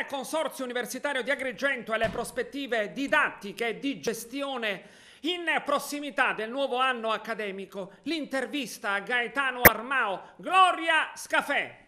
Consorzio Universitario di Agrigento e le prospettive didattiche e di gestione in prossimità del nuovo anno accademico. L'intervista a Gaetano Armao, Gloria Scafè.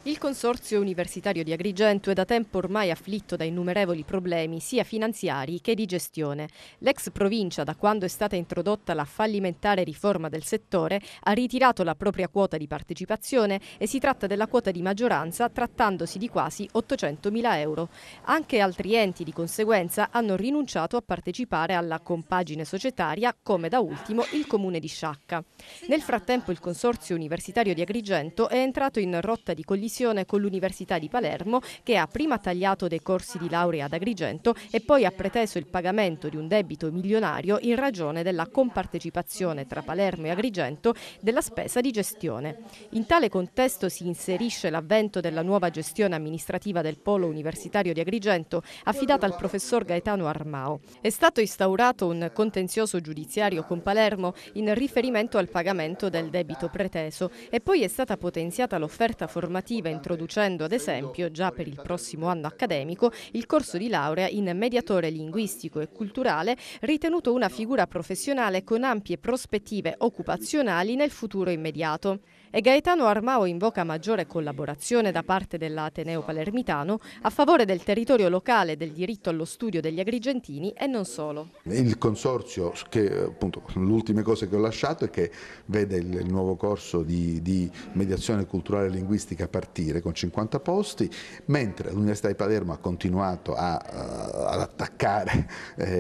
Il Consorzio Universitario di Agrigento è da tempo ormai afflitto da innumerevoli problemi sia finanziari che di gestione. L'ex provincia, da quando è stata introdotta la fallimentare riforma del settore, ha ritirato la propria quota di partecipazione e si tratta della quota di maggioranza, trattandosi di quasi 800.000 euro. Anche altri enti di conseguenza hanno rinunciato a partecipare alla compagine societaria, come da ultimo il Comune di Sciacca. Nel frattempo il Consorzio Universitario di Agrigento è entrato in rotta di collisione con l'Università di Palermo, che ha prima tagliato dei corsi di laurea ad Agrigento e poi ha preteso il pagamento di un debito milionario in ragione della compartecipazione tra Palermo e Agrigento della spesa di gestione. In tale contesto si inserisce l'avvento della nuova gestione amministrativa del Polo Universitario di Agrigento, affidata al professor Gaetano Armao. È stato instaurato un contenzioso giudiziario con Palermo in riferimento al pagamento del debito preteso e poi è stata potenziata l'offerta formativa introducendo ad esempio, già per il prossimo anno accademico, il corso di laurea in mediatore linguistico e culturale, ritenuto una figura professionale con ampie prospettive occupazionali nel futuro immediato. E Gaetano Armao invoca maggiore collaborazione da parte dell'Ateneo palermitano a favore del territorio locale e del diritto allo studio degli agrigentini e non solo. Il consorzio, che appunto l'ultima cosa che ho lasciato è che vede il nuovo corso di mediazione culturale e linguistica partire con 50 posti, mentre l'Università di Palermo ha continuato ad attaccare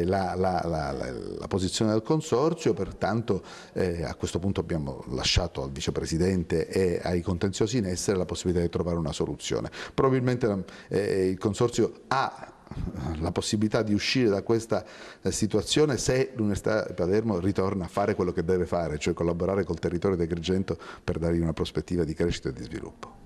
la posizione del consorzio, pertanto a questo punto abbiamo lasciato al vicepresidente e ai contenziosi in essere la possibilità di trovare una soluzione. Probabilmente il consorzio ha la possibilità di uscire da questa situazione se l'Università di Palermo ritorna a fare quello che deve fare, cioè collaborare col territorio di Agrigento per dargli una prospettiva di crescita e di sviluppo.